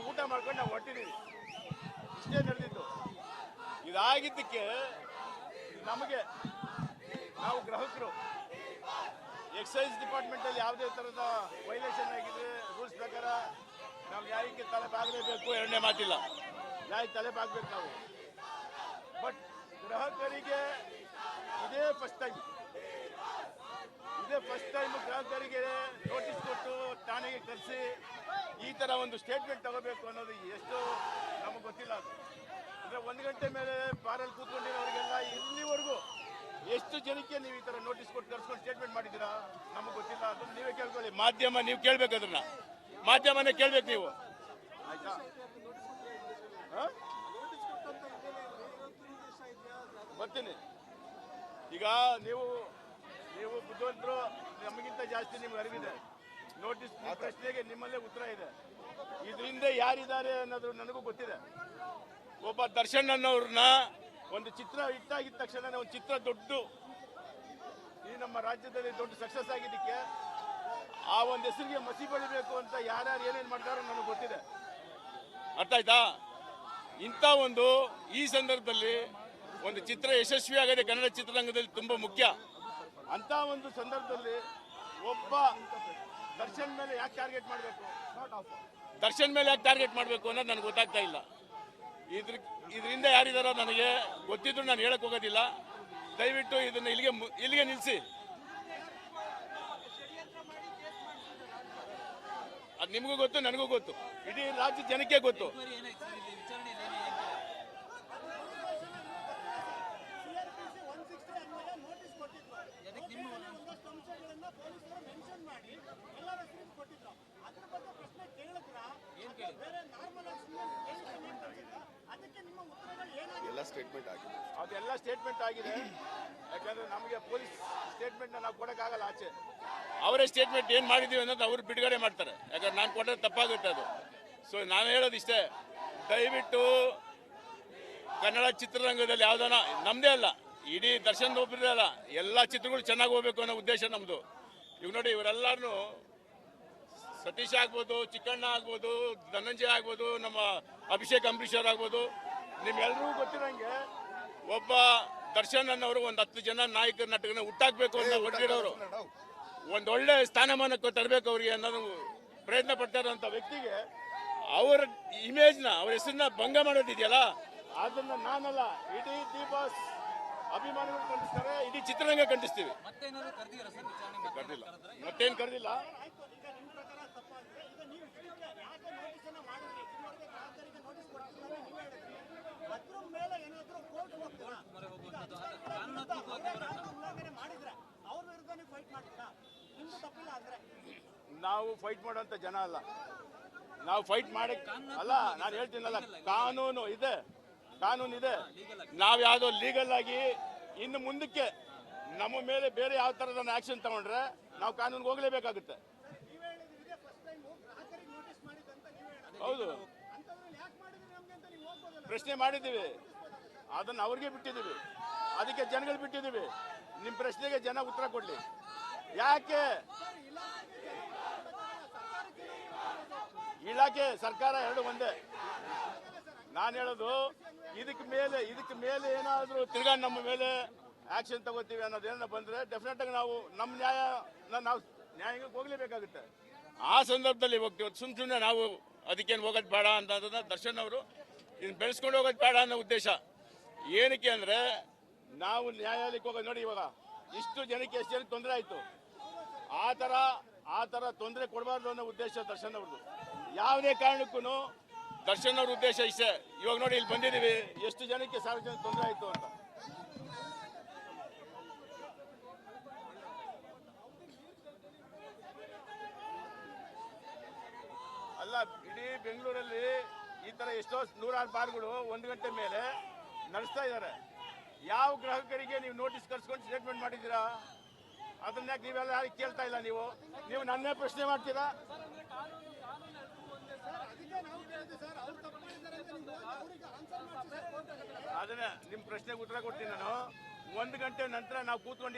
ಊಟ ಮಾಡ್ಕೊಂಡು ನಾವು ಹೊಟ್ಟಿದ್ದೀವಿ. ಇಷ್ಟೇ ನಡೆದಿತ್ತು. ಇದಾಗಿದ್ದಕ್ಕೆ ನಮಗೆ ನಾವು ಗ್ರಾಹಕರು ಎಕ್ಸೈಸ್ ಡಿಪಾರ್ಟ್ಮೆಂಟಲ್ಲಿ ಯಾವುದೇ ಥರದ ವೈಲೇಷನ್ ಆಗಿದೆ ರೂಲ್ಸ್ ಪ್ರಕಾರ ನಾವು ನ್ಯಾಯಕ್ಕೆ ತಲೆ ಬಾಗಲೇಬೇಕು. ಎರಡನೇ ಮಾತಿಲ್ಲ, ನ್ಯಾಯಕ್ಕೆ ತಲೆ ಬಾಗಬೇಕು ನಾವು. ಬಟ್ ಗ್ರಾಹಕರಿಗೆ ಇದೇ ಫಸ್ಟ್ ಟೈಮ್ ಗ್ರಾಹಕರಿಗೆ ನೋಟಿಸ್ ಕೊಟ್ಟು ಠಾಣೆಗೆ ಕರೆಸಿ ಈ ಥರ ಒಂದು ಸ್ಟೇಟ್ಮೆಂಟ್ ತಗೋಬೇಕು ಅನ್ನೋದು ಎಷ್ಟು ನಮಗೆ ಗೊತ್ತಿಲ್ಲ. ಅದು ಅಂದರೆ 1 ಗಂಟೆ ಮೇಲೆ ಬಾರಲ್ಲಿ ಕೂತ್ಕೊಂಡಿರೋರಿಗೆಲ್ಲ ಇಲ್ಲಿವರೆಗೂ ಎಷ್ಟು ಜನಕ್ಕೆ ನೀವು ಈ ಥರ ನೋಟಿಸ್ ಕೊಟ್ಟು ಕರ್ಸ್ಕೊಂಡು ಸ್ಟೇಟ್ಮೆಂಟ್ ಮಾಡಿದ್ದೀರಾ ನಮಗೆ ಗೊತ್ತಿಲ್ಲ. ಅದನ್ನು ನೀವೇ ಕೇಳ್ಕೊಳ್ಳಿ. ಮಾಧ್ಯಮ ನೀವು ಕೇಳಬೇಕು, ಅದನ್ನು ಮಾಧ್ಯಮನೇ ಕೇಳಬೇಕು ನೀವು. ಆಯ್ತಾ? ಬರ್ತೀನಿ. ಈಗ ನೀವು ಬುದ್ಧಿವಂತರು, ನಮಗಿಂತ ಜಾಸ್ತಿ ನಿಮ್ಗೆ ಅರಿವಿದೆ. ನೋಟಿಸ್ ಪ್ರಶ್ನೆಗೆ ನಿಮ್ಮಲ್ಲೇ ಉತ್ತರ ಇದೆ. ಇದರಿಂದ ಯಾರಿದ್ದಾರೆ ಅನ್ನೋದು ನನಗೂ ಗೊತ್ತಿದೆ. ಒಬ್ಬ ದರ್ಶನ್ ಅನ್ನೋರನ್ನ ಒಂದು ಚಿತ್ರ ಹಿಟ್ಟಾಗಿದ್ದ ತಕ್ಷಣ ಒಂದು ಚಿತ್ರ ದೊಡ್ಡ ಈ ನಮ್ಮ ರಾಜ್ಯದಲ್ಲಿ ದೊಡ್ಡ ಸಕ್ಸಸ್ ಆಗಿದ್ದಕ್ಕೆ ಆ ಒಂದು ಹೆಸರಿಗೆ ಮಸಿ ಬಳಿಬೇಕು ಅಂತ ಯಾರ್ಯಾರು ಏನೇನು ಮಾಡ್ತಾರೋ ನನಗೆ ಗೊತ್ತಿದೆ. ಅರ್ಥ ಆಯ್ತಾ? ಇಂಥ ಒಂದು ಈ ಸಂದರ್ಭದಲ್ಲಿ ಒಂದು ಚಿತ್ರ ಯಶಸ್ವಿ ಆಗದೆ ಕನ್ನಡ ಚಿತ್ರರಂಗದಲ್ಲಿ ತುಂಬ ಮುಖ್ಯ. ಅಂತ ಒಂದು ಸಂದರ್ಭದಲ್ಲಿ ಒಬ್ಬ ದರ್ಶನ್ ಮೇಲೆ ಯಾಕೆ ಟಾರ್ಗೆಟ್ ಮಾಡಬೇಕು ಅನ್ನೋದು ನನಗೆ ಗೊತ್ತಾಗ್ತಾ ಇಲ್ಲ. ಇದರಿಂದ ಯಾರಿದಾರೋ ನನಗೆ ಗೊತ್ತಿದ್ರು ನಾನು ಹೇಳಕ್ ಹೋಗೋದಿಲ್ಲ. ದಯವಿಟ್ಟು ಇದನ್ನು ಇಲ್ಲಿಗೆ ನಿಲ್ಲಿಸಿ. ಅದು ನಿಮಗೂ ಗೊತ್ತು, ನನಗೂ ಗೊತ್ತು, ಇಡೀ ರಾಜ್ಯ ಜನಕ್ಕೆ ಗೊತ್ತು. ಅದೆಲ್ಲ ಸ್ಟೇಟ್ಮೆಂಟ್ ಆಗಿದೆ. ಯಾಕಂದ್ರೆ ನಮಗೆ ಪೊಲೀಸ್ ಸ್ಟೇಟ್ಮೆಂಟ್ ನಾವು ಕೊಡೋಕ್ಕಾಗಲ್ಲ. ಆಚೆ ಅವರೇ ಸ್ಟೇಟ್ಮೆಂಟ್ ಏನು ಮಾಡಿದೀವಿ ಅನ್ನೋದು ಅವ್ರು ಬಿಡುಗಡೆ ಮಾಡ್ತಾರೆ. ಯಾಕಂದ್ರೆ ನಾನು ಕೊಟ್ಟರೆ ತಪ್ಪಾಗುತ್ತೆ ಅದು. ಸೊ ನಾನು ಹೇಳೋದು ಇಷ್ಟೇ, ದಯವಿಟ್ಟು ಕನ್ನಡ ಚಿತ್ರರಂಗದಲ್ಲಿ ಯಾವ್ದಾನ ನಮ್ಮದೇ ಅಲ್ಲ, ಇಡೀ ದರ್ಶನ್ ಒಬ್ಬರೇ ಅಲ್ಲ, ಎಲ್ಲ ಚಿತ್ರಗಳು ಚೆನ್ನಾಗಿ ಹೋಗ್ಬೇಕು ಅನ್ನೋ ಉದ್ದೇಶ ನಮ್ಮದು. ಇವಾಗ ನೋಡಿ, ಇವರೆಲ್ಲರೂ ಸತೀಶ್ ಆಗ್ಬೋದು, ಚಿಕ್ಕಣ್ಣ ಆಗ್ಬೋದು, ಧನಂಜಯ ಆಗ್ಬೋದು, ನಮ್ಮ ಅಭಿಷೇಕ್ ಅಂಬರೀಶ್ ಆಗ್ಬೋದು, ನಿಮ್ಮೆಲ್ಲರಿಗೂ ಗೊತ್ತಿರೋಂಗೆ ಒಬ್ಬ ದರ್ಶನ್ ಅನ್ನೋರು ಒಂದು 10 ಜನ ನಾಯಕ ನಟಕನ ಹುಟ್ಟಾಕ್ಬೇಕು ಅಂತ ಹೊರಟಿರೋರು, ಒಂದೊಳ್ಳೆ ಸ್ಥಾನಮಾನಕ್ಕೆ ತರಬೇಕು ಅವ್ರಿಗೆ ಅನ್ನೋದು ಪ್ರಯತ್ನ ಪಡ್ತಾರಂಥ ವ್ಯಕ್ತಿಗೆ ಅವರ ಇಮೇಜ್ನ, ಅವ್ರ ಹೆಸರನ್ನ ಭಂಗ ಮಾಡೋದಿದೆಯಲ್ಲ, ಅದನ್ನ ನಾನಲ್ಲ, ಇಡೀ ದೀಪಾಸ್ ಅಭಿಮಾನಿಗಳು ಖಂಡಿಸ್ತಾರೆ, ಇಡೀ ಚಿತ್ರರಂಗ ಖಂಡಿಸ್ತೀವಿ. ಕರೆದಿಲ್ಲ, ಮತ್ತೇನು ಕರೆದಿಲ್ಲ. ನಾವು ಫೈಟ್ ಮಾಡೋಂಥ ಜನ ಅಲ್ಲ, ನಾವು ಫೈಟ್ ಮಾಡಕ್ಕೆ ಅಲ್ಲ. ನಾನು ಹೇಳ್ತೀನಲ್ಲ, ಕಾನೂನು ಇದೆ. ನಾವು ಯಾವುದೋ ಲೀಗಲ್ ಆಗಿ ಇನ್ನು ಮುಂದಕ್ಕೆ ನಮ್ಮ ಮೇಲೆ ಬೇರೆ ಯಾವ ಥರದ ಆಕ್ಷನ್ ತಗೊಂಡ್ರೆ ನಾವು ಕಾನೂನಿಗೆ ಹೋಗಲೇಬೇಕಾಗುತ್ತೆ. ಹೌದು, ಪ್ರಶ್ನೆ ಮಾಡಿದ್ದೀವಿ, ಅದನ್ನು ಅವ್ರಿಗೆ ಬಿಟ್ಟಿದ್ದೀವಿ, ಅದಕ್ಕೆ ಜನಗಳು ಬಿಟ್ಟಿದ್ದೀವಿ. ನಿಮ್ಮ ಪ್ರಶ್ನೆಗೆ ಜನ ಉತ್ತರ ಕೊಡಲಿ. ಯಾಕೆ ಇಲಾಖೆ ಸರ್ಕಾರ ಎರಡು ಒಂದೇ. ನಾನು ಹೇಳೋದು, ಇದಕ್ಕೆ ಮೇಲೆ ಏನಾದರೂ ತಿರ್ಗಾ ನಮ್ಮ ಮೇಲೆ ಆಕ್ಷನ್ ತಗೋತೀವಿ ಅನ್ನೋದೇನ ಬಂದರೆ ಡೆಫಿನೆಟ್ ಆಗಿ ನಾವು ನಮ್ಮ ನ್ಯಾಯಕ್ಕೆ ಹೋಗಲೇಬೇಕಾಗುತ್ತೆ. ಆ ಸಂದರ್ಭದಲ್ಲಿ ಹೋಗ್ತೀವಿ. ಸುಮ್ಮನೆ ನಾವು ಅದಕ್ಕೇನು ಹೋಗೋದು ಬೇಡ ಅಂತ ದರ್ಶನ್ ಅವರು ಇನ್ನು ಬೆಳೆಸ್ಕೊಂಡು ಹೋಗೋದು ಬೇಡ ಅನ್ನೋ ಉದ್ದೇಶ. ಏನಕ್ಕೆ ಅಂದರೆ ನಾವು ನ್ಯಾಯಾಲಯಕ್ಕೆ ಹೋಗೋದು ನೋಡಿ, ಇವಾಗ ಇಷ್ಟು ಜನಕ್ಕೆ ಎಷ್ಟು ಜನಕ್ಕೆ ತೊಂದರೆ ಆಯಿತು, ಆ ಥರ ತೊಂದರೆ ಕೊಡಬಾರ್ದು ಅನ್ನೋ ಉದ್ದೇಶ ದರ್ಶನ್ ಅವ್ರದ್ದು. ಯಾವುದೇ ಕಾರಣಕ್ಕೂ ದರ್ಶನ್ ಅವ್ರ ಉದ್ದೇಶ ಇಷ್ಟೇ. ಇವಾಗ ನೋಡಿ, ಇಲ್ಲಿ ಬಂದಿದ್ದೀವಿ, ಎಷ್ಟು ಜನಕ್ಕೆ ಸಾರ್ವಜನಿಕ ತೊಂದರೆ ಆಯಿತು ಅಂತ. ಅಲ್ಲ, ಇಡೀ ಬೆಂಗಳೂರಲ್ಲಿ ಈ ಥರ ಎಷ್ಟೋ 100 ಬಾರ್ಗಳು 1 ಗಂಟೆ ಮೇಲೆ ನಡೆಸ್ತಾ ಇದ್ದಾರೆ. ಯಾವ ಗ್ರಾಹಕರಿಗೆ ನೀವು ನೋಟಿಸ್ ಕರ್ಸ್ಕೊಂಡು ಸ್ಟೇಟ್ಮೆಂಟ್ ಮಾಡಿದ್ದೀರಾ? ಅದನ್ನ ಯಾಕೆ ನೀವೆಲ್ಲ ಯಾರಿಗೆ ಕೇಳ್ತಾ ಇಲ್ಲ? ನೀವು ನನ್ನೇ ಪ್ರಶ್ನೆ ಮಾಡ್ತೀರಾ? ಅದನ್ನ ನಿಮ್ಮ ಪ್ರಶ್ನೆಗೆ ಉತ್ತರ ಕೊಡ್ತೀನಿ ನಾನು. 1 ಗಂಟೆ ನಂತರ ನಾವು ಕೂತ್ಕೊಂಡಿದ್ದೀವಿ.